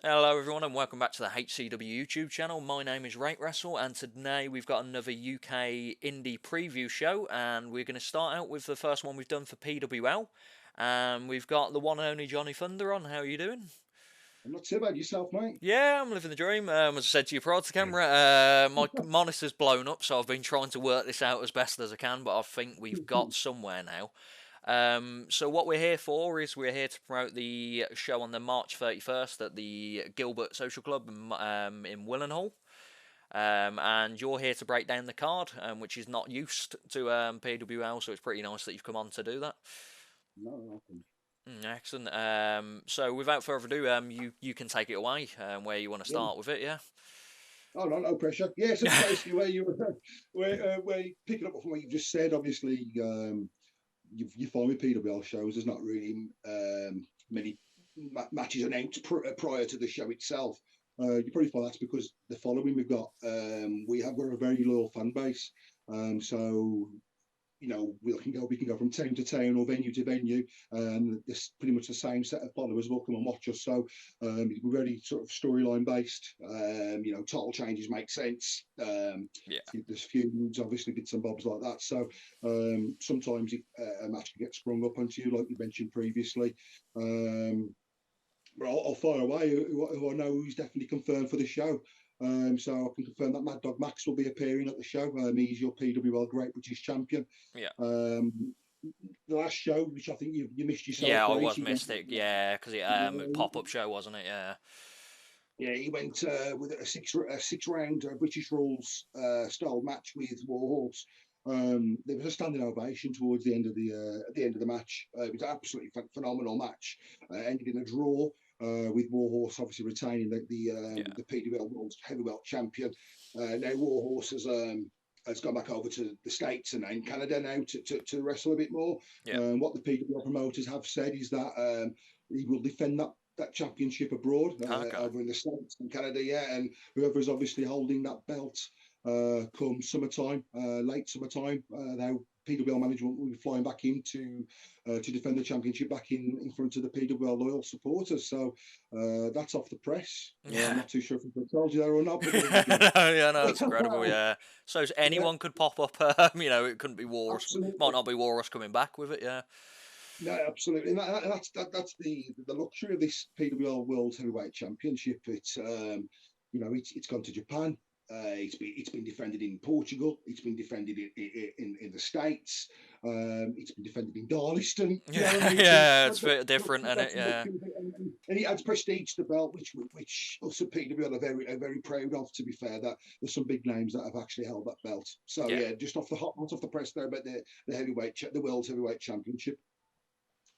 Hello everyone and welcome back to the HCW YouTube channel. My name is Rate Wrestle and today we've got another UK indie preview show and we're going to start out with the first one we've done for PWL. We've got the one and only Johnny Thunder on. How are you doing? I'm not too bad. Yourself, mate? Yeah, I'm living the dream. As I said to you prior to the camera, my monitor's blown up, so I've been trying to work this out as best as I can, but I think we've got somewhere now. So what we're here for is we're here to promote the show on the March 31st at the Gilbert Social Club in Willenhall. And you're here to break down the card, which is not used to PWL, so it's pretty nice that you've come on to do that. No, nothing. Excellent. So without further ado, you can take it away where you want to Yeah. start with it, yeah? Oh, no, no pressure. Yeah, so basically where you where picking up from what you've just said, obviously, you find with PWL shows, there's not really many matches announced prior to the show itself. You probably find that's because the following we've got, we're a very loyal fan base. So we can go from town to town or venue to venue, and it's pretty much the same set of followers will come and watch us. So we're very sort of storyline based. Title changes make sense. Yeah. There's feuds, obviously bits and bobs like that. So sometimes a match can get sprung up onto you, like you mentioned previously. But I'll fire away who I know who's definitely confirmed for the show. So I can confirm that Mad Dog Max will be appearing at the show. He's your PWL Great British Champion. Yeah. The last show, which I think you missed yourself. Yeah, I Right? was missed it. Yeah, because it a pop-up show, wasn't it? Yeah. Yeah, he went with a six round British rules style match with Warhorse. There was a standing ovation towards the end of the match. It was an absolutely phenomenal match. Ended in a draw. With Warhorse obviously retaining the PWL World Heavyweight Champion. Now Warhorse has gone back over to the States and in Canada now to wrestle a bit more. Yeah. What the PWL promoters have said is that he will defend that championship abroad over in the States and Canada, yeah, and whoever is obviously holding that belt come summertime, late summertime, now PWL management will be flying back in to defend the championship back in front of the PWL loyal supporters. So that's off the press. Yeah. I'm not too sure if I told you that or not. But yeah, no, it's incredible. Yeah. So anyone could pop up. It couldn't be Walrus. Absolutely. Might not be Walrus coming back with it. Yeah. No, absolutely, and that's the luxury of this PWL World Heavyweight Championship. It's gone to Japan. It's been defended in Portugal. It's been defended in the States. It's been defended in Darliston. Yeah, it's a bit different, isn't it? Yeah. And it adds prestige to the belt, which us at PWL are very proud of. To be fair, that there's some big names that have actually held that belt. So yeah, just off the press there about the World Heavyweight Championship.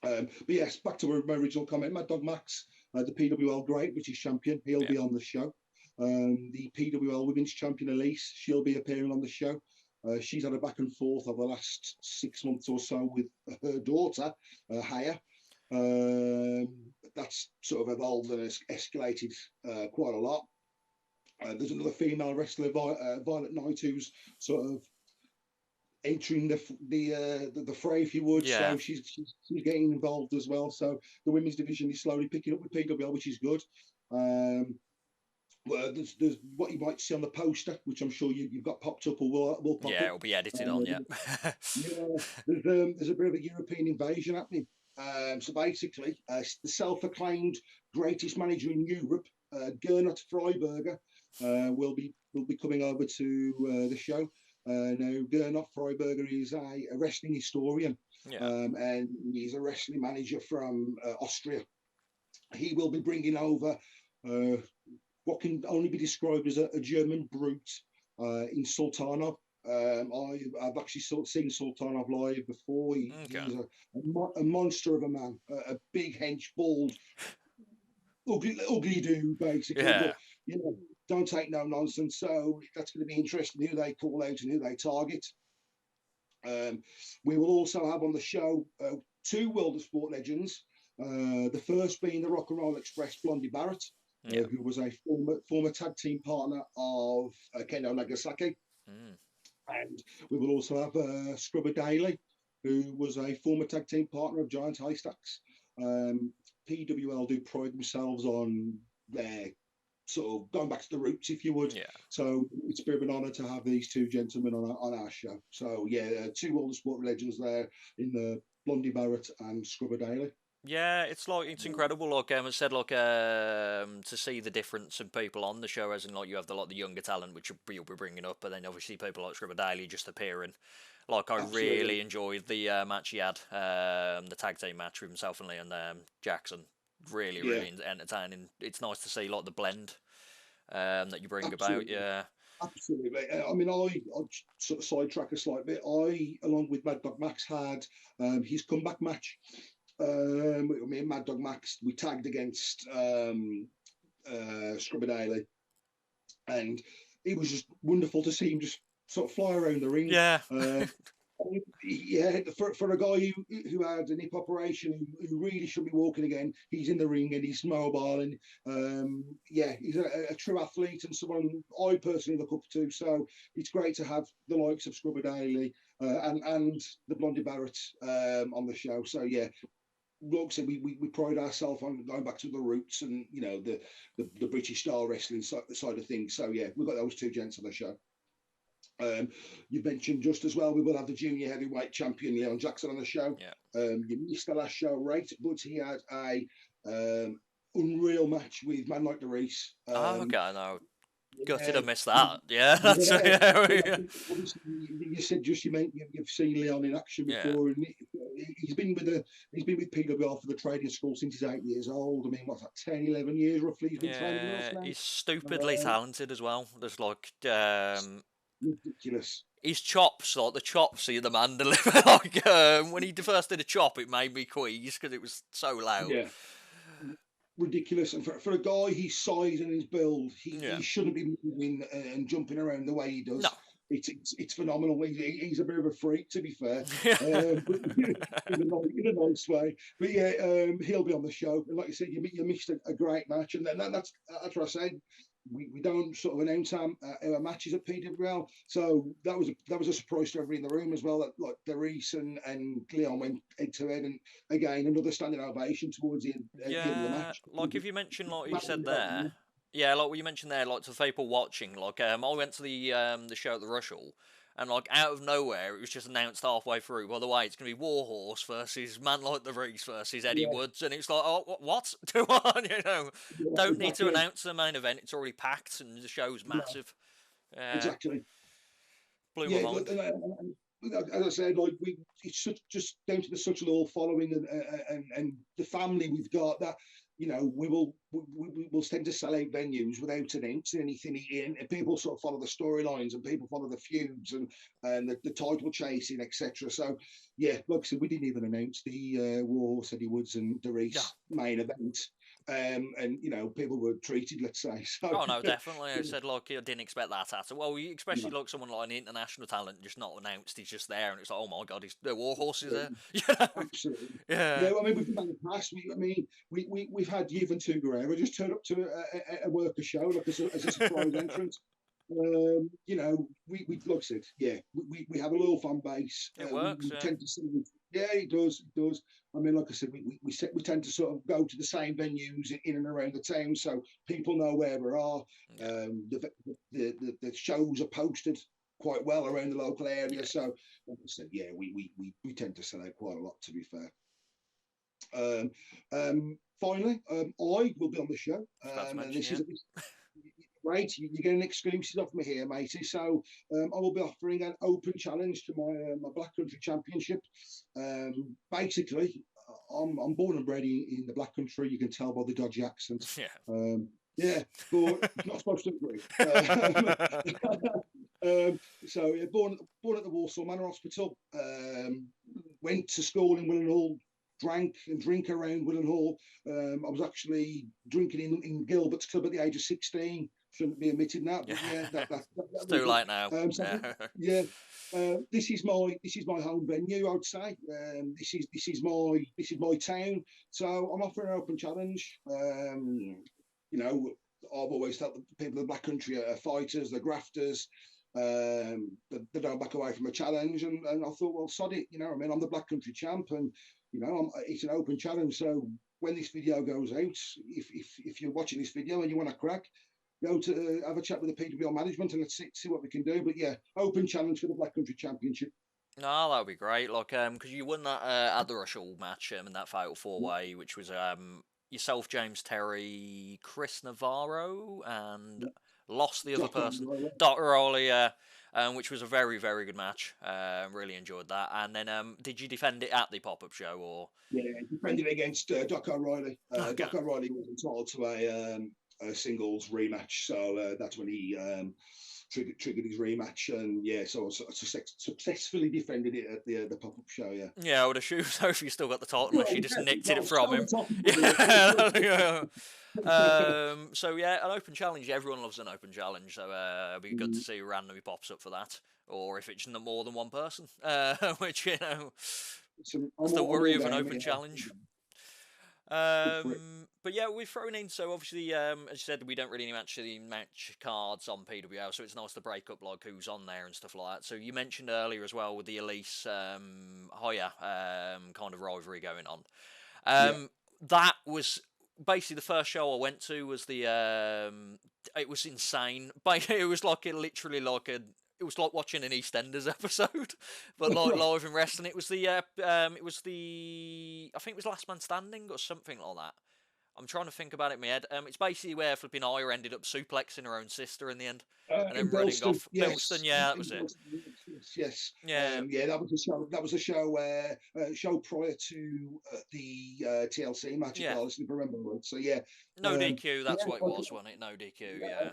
But yes, back to my original comment. Mad Dog Max, the PWL Great British Champion, he'll be on the show. The PWL Women's Champion Elise, she'll be appearing on the show. She's had a back and forth over the last 6 months or so with her daughter, Haya. That's sort of evolved and escalated quite a lot. There's another female wrestler, Violet Knight, who's sort of entering the fray, if you would. Yeah. So she's getting involved as well. So the women's division is slowly picking up with PWL, which is good. Well, there's what you might see on the poster, which I'm sure you've got popped up or will pop up. Yeah, it'll be edited on. Yeah. There's a bit of a European invasion happening. So basically, the self-acclaimed greatest manager in Europe, Gernot Freiberger, will be coming over to the show. Now, Gernot Freiberger is a wrestling historian, and he's a wrestling manager from Austria. He will be bringing over what can only be described as a German brute in Sultanov. I've actually seen Sultanov live before. He's a monster of a man, a big, hench, bald, ugly dude, basically. Yeah. But, don't take no nonsense. So that's going to be interesting who they call out and who they target. We will also have on the show 2 World of Sport legends. The first being the Rock and Roll Express, Blondie Barrett, who was a former tag team partner of Kendo Nagasaki. And we will also have Scrubber Daly, who was a former tag team partner of Giant Haystacks. PWL do pride themselves on their sort of going back to the roots, if you would. Yeah. So it's a bit of an honour to have these two gentlemen on our show. So yeah, two older sport legends there in the Blondie Barrett and Scrubber Daly. Yeah, it's incredible. Like I said, like to see the difference in people on the show, as in like you have the younger talent, which you'll be bringing up, but then obviously people like Scribber Daly just appearing. Like I Absolutely. really enjoyed the match he had, the tag team match with himself and Leon Jackson. Really, Yeah, really entertaining. It's nice to see like the blend that you bring about. absolutely. Yeah. Absolutely. I mean, I'll sort of sidetrack a slight bit. Along with Mad Dog Max, had his comeback match. Me and Mad Dog Max, we tagged against Scrubber Daly, and it was just wonderful to see him just sort of fly around the ring. Yeah. Yeah, for a guy who had an hip operation, who really should be walking again, he's in the ring and he's mobile, and yeah, he's a true athlete and someone I personally look up to. So it's great to have the likes of Scrubber Daly and the Blondie Barrett on the show. So yeah, like I said, we pride ourselves on going back to the roots and the British style wrestling side of things. So yeah, we've got those two gents on the show. You mentioned just as well, we will have the junior heavyweight champion Leon Jackson on the show. Yeah. You missed the last show, right? But he had a unreal match with Man Like the Reese. Oh, okay, no. Gutted I Yeah, missed that. Yeah, that's yeah. you said just you've seen Leon in action Yeah. before, and he's been with PWL for the trading school since he's 8 years old. I mean, what's that, 10, 11 years roughly? He's been training with us Yeah, now. he's stupidly talented as well. There's like Ridiculous. his chops, like the chops see the man deliver. Like when he first did a chop, it made me quease because it was so loud. Yeah. Ridiculous, and for a guy his size and his build, Yeah. he shouldn't be moving and jumping around the way he does. No. It's phenomenal. He's a bit of a freak, to be fair, but in a nice way. But yeah, he'll be on the show. And like you said, you missed a great match, and then that's what I said. We don't sort of announce our matches at PWL, so that was a surprise to everybody in the room as well. That like Derice and Leon went head to head, and again another standing ovation towards the end of the match. Like if you mention like you said there, yeah, like what you mentioned there, like to the people watching, like I went to the show at the Russell, and like out of nowhere it was just announced halfway through. By the way, it's gonna be Warhorse versus Man Like the Reese versus Eddie Woods, and it's like, oh, what? Do on, don't need to announce the main event. It's already packed, and the show's massive. Exactly. Blew my mind. As I said, like it's just down to such a little following and the family we've got that we will tend to sell out venues without announcing anything, and people sort of follow the storylines and people follow the feuds and the title chasing, etc. So yeah, like I said, we didn't even announce the Warhorse, Eddie Woods and Derice main event. And people were treated, let's say. So, oh no, definitely. I said, like, I didn't expect that at all. Well, especially like someone like an international talent, just not announced. He's just there, and it's like, oh my god, the Warhorse is there. Absolutely. Yeah. I mean, we've done that in the past. We've had Juventud Guerrero just turn up to a worker show like as a surprise entrance. We like I said, yeah, we have a little fan base. It works. We tend to see, yeah, it does. I mean, like I said, we tend to sort of go to the same venues in and around the town, so people know where we are. The shows are posted quite well around the local area. So, like I said, yeah, we tend to sell out quite a lot, to be fair. Finally, I will be on the show. And this is right. You're getting exclusive off me here, matey. So I will be offering an open challenge to my Black Country Championship. Basically, I'm born and bred in the Black Country. You can tell by the dodgy accent. Yeah, but not supposed to agree. So yeah, born at the Walsall Manor Hospital. Went to school in Willenhall. Drank and drink around Willenhall. I was actually drinking in Gilbert's Club at the age of 16. Shouldn't be admitted now, but yeah, it's too late now. This is my home venue. I would say this is my town. So I'm offering an open challenge. I've always felt that people of the Black Country are fighters, they're grafters. They don't back away from a challenge, and I thought, well, sod it, I mean, I'm the Black Country champ, and it's an open challenge. So when this video goes out, if you're watching this video and you want to crack, go to have a chat with the PWL management and let's see what we can do. But yeah, open challenge for the Black Country Championship. No, that would be great. Like, because you won that at the Russell match in that fatal four-way, which was yourself, James Terry, Chris Navarro, and lost the other person, Dr. Rowley, which was a very, very good match. Really enjoyed that. And then, did you defend it at the pop-up show, or? Yeah, defended against Doc O'Reilly. Okay. Doc O'Reilly was entitled to a singles rematch, so that's when he triggered his rematch, and yeah, so I successfully defended it at the pop-up show. Yeah, I would assume so if you still got the title, unless you just nicked it from him. So yeah, an open challenge. Everyone loves an open challenge, so it'd be good to see who randomly pops up for that, or if it's more than one person, which that's the worry of an open challenge. But yeah, we've thrown in, so obviously, as you said, we don't really actually match cards on PWL, so it's nice to break up like who's on there and stuff like that. So you mentioned earlier as well with the Elise Hoya kind of rivalry going on. That was basically the first show I went to was the it was insane. It was like it was like watching an EastEnders episode, but like live in wrestling. It was the I think it was Last Man Standing or something like that. I'm trying to think about it in my head. It's basically where flipping Aya ended up suplexing her own sister in the end, and then running off. Yes. Bilston, yeah, that was it. Yes. Yeah. That was a show. That was a show where show prior to the TLC match. Yeah. If I remember right. So yeah. No DQ. That's what it was, wasn't it? No DQ. Yeah.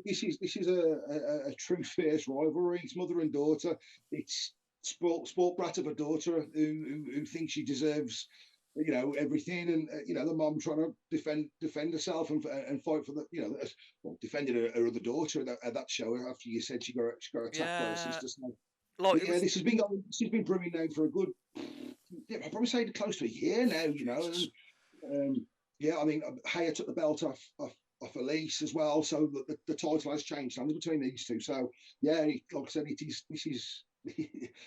This is a true fierce rivalry. It's mother and daughter. It's sport brat of a daughter who thinks she deserves everything, and the mom trying to defend herself and fight for defending her other daughter at that show after you said she got attacked by her sister. So, this has been brewing now for a good, I'd probably say close to a year now. And I mean, Haya took the belt off Elise as well, so the title has changed hands between these two. So yeah, like I said, this is.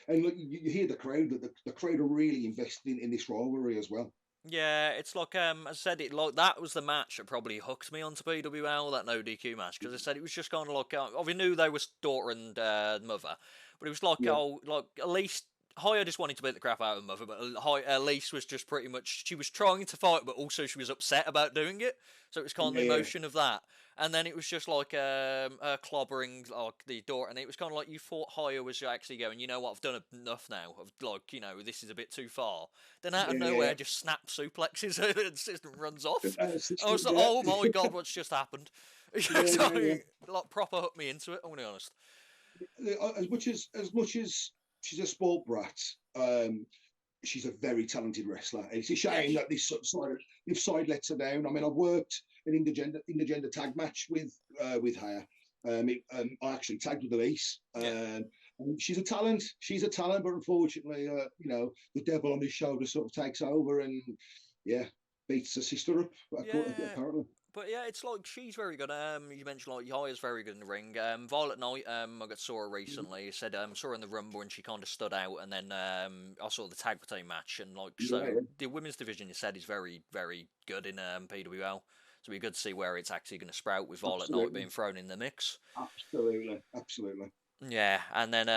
And look, you hear the crowd that the crowd are really invested in this rivalry as well. Yeah, it's like as I said, that was the match that probably hooked me onto PWL, that no DQ match, because I said it was just kind of like we knew they was daughter and mother, but it was like at least Hoya just wanted to beat the crap out of Mother, but Elise was just pretty much, she was trying to fight, but also she was upset about doing it. So it was kind of the emotion of that. And then it was just like clobbering like the daughter, and it was kind of like you thought Hoya was actually going, you know what, I've done enough now. This is a bit too far. Then out of nowhere, just snap suplexes and the runs off. I was like, oh my god, what's just happened? Like proper hooked me into it. I'm gonna be honest. As much as she's a sport brat, she's a very talented wrestler. It's a shame that this side lets her down. I mean, I've worked an intergender tag match with Haya. I actually tagged with Elise. She's a talent. But unfortunately, the devil on his shoulder sort of takes over and beats her sister up. Apparently. But yeah, it's like she's very good. You mentioned like Yaya's very good in the ring. Violet Knight, I saw her recently. Said saw her in the Rumble and she kind of stood out. And then I saw the tag team match and the women's division you said is very very good in PWL. So it'd be good to see where it's actually going to sprout with Violet Knight being thrown in the mix. Absolutely. Yeah, and then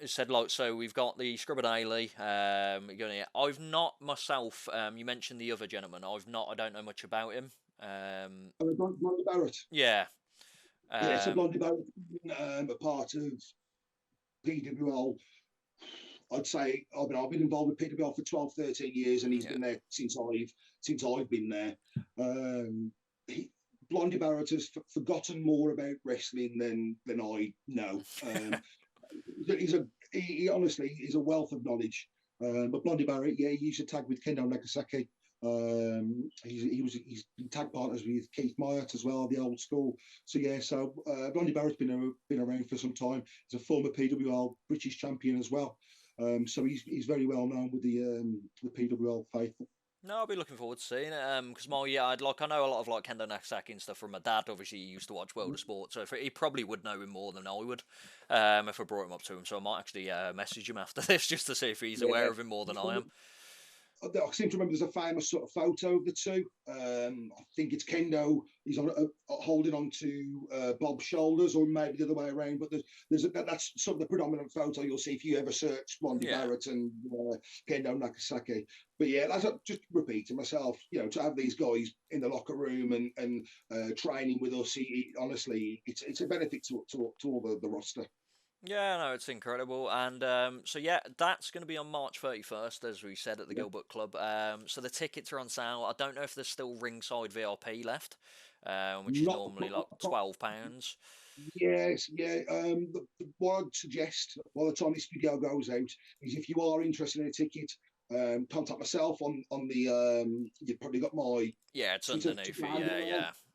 it said so we've got the Scrubber Daily. I've not myself. You mentioned the other gentleman. I don't know much about him. Blondie Barrett. Yeah. So Blondie Barrett, a part of PWL. I'd say I've been involved with PWL for 12, 13 years, and he's been there since I've been there. Blondie Barrett has forgotten more about wrestling than I know. He honestly is a wealth of knowledge. But Blondie Barrett, he used to tag with Kendo Nagasaki. He's been tag partners with Keith Myatt as well, the old school. So Blondie Barrett's been around for some time. He's a former PWL British champion as well. So he's very well known with the PWL faithful. No, I'll be looking forward to seeing it. Because I know a lot of like Kendo Nagasaki and stuff from my dad. Obviously, he used to watch World of Sport, so he probably would know him more than I would, if I brought him up to him. So I might actually message him after this just to see if he's aware Yeah. of him more than I am. I seem to remember there's a famous sort of photo of the two. I think it's Kendo. He's holding on to Bob's shoulders, or maybe the other way around. But that's sort of the predominant photo you'll see if you ever search Blondie Yeah. Barrett and Kendo Nagasaki. But yeah, that's just repeating myself. To have these guys in the locker room and training with us, honestly, it's a benefit to all the roster. Yeah, no, it's incredible. And so, yeah, that's going to be on March 31st, as we said at the Yeah. Gilbert Club. So the tickets are on sale. I don't know if there's still ringside VIP left, which is Not, normally not, like not £12. Yes, yeah. What I'd suggest by the time this video goes out is if you are interested in a ticket, contact myself on the. You've probably got my Yeah, it's Twitter, underneath Twitter it. Yeah, handle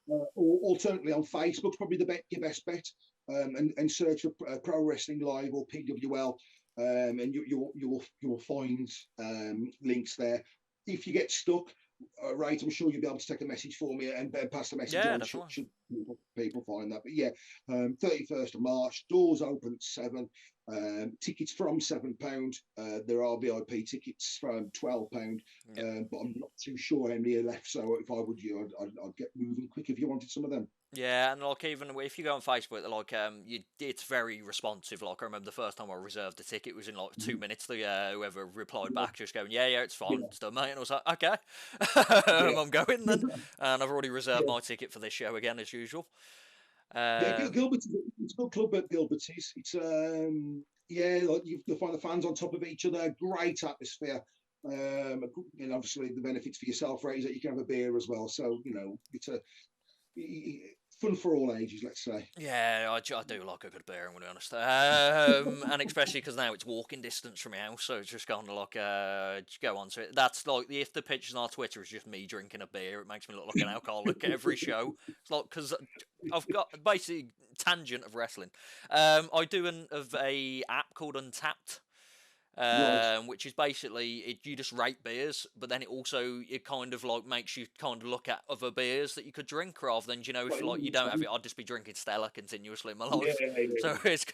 yeah. or alternately on Facebook's probably your best bet. And search for Pro Wrestling Live or PWL, and you will find links there. If you get stuck, right, I'm sure you'll be able to take a message for me and pass the message Yeah, on. Should, definitely. should people find that? But yeah, 31st of March, doors open at 7. Tickets from £7. There are VIP tickets from £12, Yeah. but I'm not too sure how many are left. So if I would you, I'd get moving quick if you wanted some of them. Yeah, and like even if you go on Facebook, it's very responsive. Like I remember the first time I reserved a ticket was in like 2 minutes. Whoever replied Yeah, back just going, yeah, it's fine, yeah, it's done, mate. And I was like, okay, yeah, I'm going then, and I've already reserved yeah. my ticket for this show again as usual. Yeah, Um, Gilbert, it's a good club at Gilbert's. It's yeah, like you'll find the fans on top of each other. Great atmosphere. And obviously the benefits for yourself, right, is that you can have a beer as well. So it's a fun for all ages, let's say. Yeah, I do like a good beer, I'm going to be honest. And especially because now it's walking distance from my house, so it's just kind of like, just go on to it. That's like, if the pictures on our Twitter is just me drinking a beer, it makes me look like an alcoholic at every show. It's like, because I've got basically tangent of wrestling. I do of a app called Untapped. Right. Which is basically you just rate beers, but then it kind of like makes you kind of look at other beers that you could drink rather than if like you don't have it, I'd just be drinking Stella continuously in my Yeah, life. yeah, So it's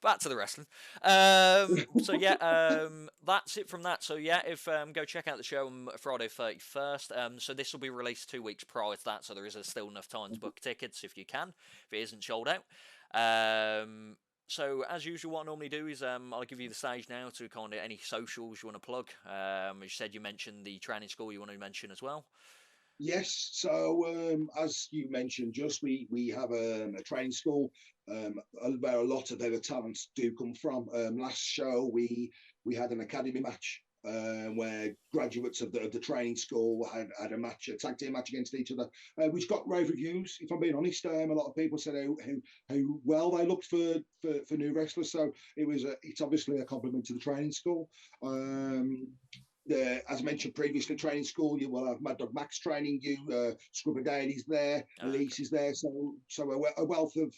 back to the wrestling. So yeah, that's it from that. So yeah, if go check out the show on Friday 31st. So this will be released 2 weeks prior to that, so there is still enough time to book tickets if you can, if it isn't sold out. So as usual, what I normally do is I'll give you the stage now to kind of any socials you want to plug. As you said, you mentioned the training school you want to mention as well. Yes. So as you mentioned, just we have a training school where a lot of their talents do come from. Last show we had an academy match where graduates of the training school had a tag team match against each other, which got rave reviews. If I'm being honest, a lot of people said how well they looked for new wrestlers. So it's obviously a compliment to the training school. As mentioned previously, training school, you will have Mad Dog Max training you, Scrubber Daly's there, Okay. Elise is there, so a wealth of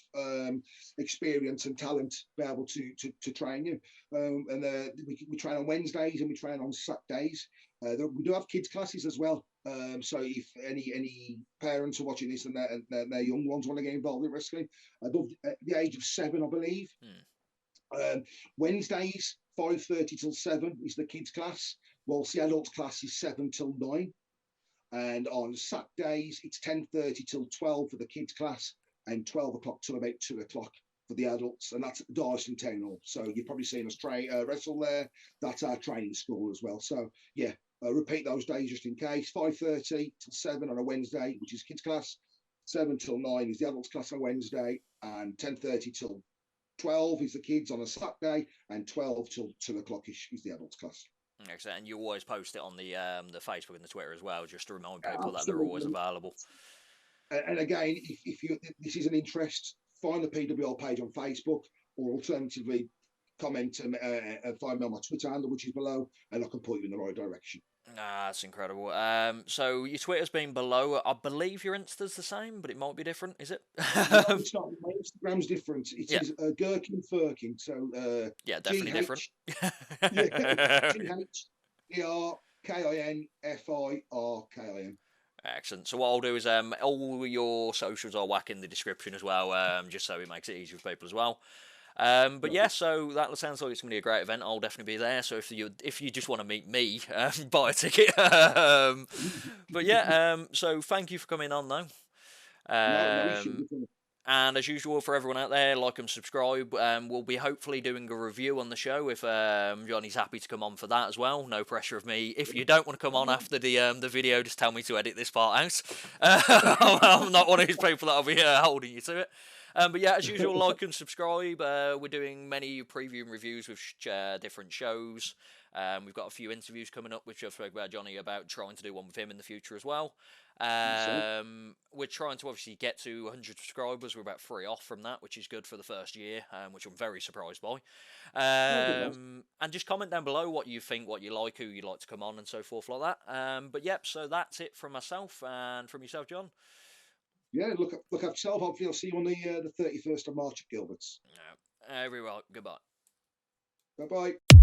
experience and talent be able to train you. And we train on Wednesdays and we train on Saturdays. We do have kids classes as well. So if any parents are watching this and their young ones want to get involved in wrestling, above the age of 7, I believe. Wednesdays, 5:30 till 7 is the kids class, whilst the adults class is 7 till 9. And on Saturdays, it's 10:30 till 12 for the kids class and 12 o'clock till about 2 o'clock for the adults. And that's at Darlington Town Hall. So you've probably seen us wrestle there. That's our training school as well. So yeah, repeat those days just in case. 5:30 till 7 on a Wednesday, which is kids class. 7 till 9 is the adults class on a Wednesday, and 10:30 till 12 is the kids on a Saturday, and 12 till 2 o'clock is the adults class. Excellent. And you always post it on the Facebook and the Twitter as well, just to remind people that they're always Absolutely. available. And again, if this is an interest, find the PWL page on Facebook, or alternatively, comment and find me on my Twitter handle, which is below, and I can point you in the right direction. Ah, that's incredible. So your Twitter's been below. I believe your Insta's the same, but it might be different. Is it? No, it's not. My Instagram's different. It Yeah. is Gherkin Firkin. So Yeah, G definitely different. H, yeah, GHER KINFIRKIN. Excellent. So what I'll do is all your socials I'll whack in the description as well, just so it makes it easier for people as well. But yeah, so that sounds like it's going to be a great event. I'll definitely be there. So if you just want to meet me, buy a ticket. But yeah, so thank you for coming on though. No issue. And as usual, for everyone out there, like and subscribe. We'll be hopefully doing a review on the show if Johnny's happy to come on for that as well. No pressure of me. If you don't want to come on after the video, just tell me to edit this part out. I'm not one of these people that'll be holding you to it. But yeah, as usual, like and subscribe. We're doing many preview and reviews with different shows. We've got a few interviews coming up, which I've spoken about Johnny about trying to do one with him in the future as well. We're trying to obviously get to 100 subscribers. We're about 3 off from that, which is good for the first year, which I'm very surprised by. And just comment down below what you think, what you like, who you'd like to come on, and so forth like that. But yep, so that's it from myself and from yourself, John. Yeah, look up yourself. Hopefully, I'll see you on the 31st of March at Gilbert's. Everyone, goodbye. Bye bye.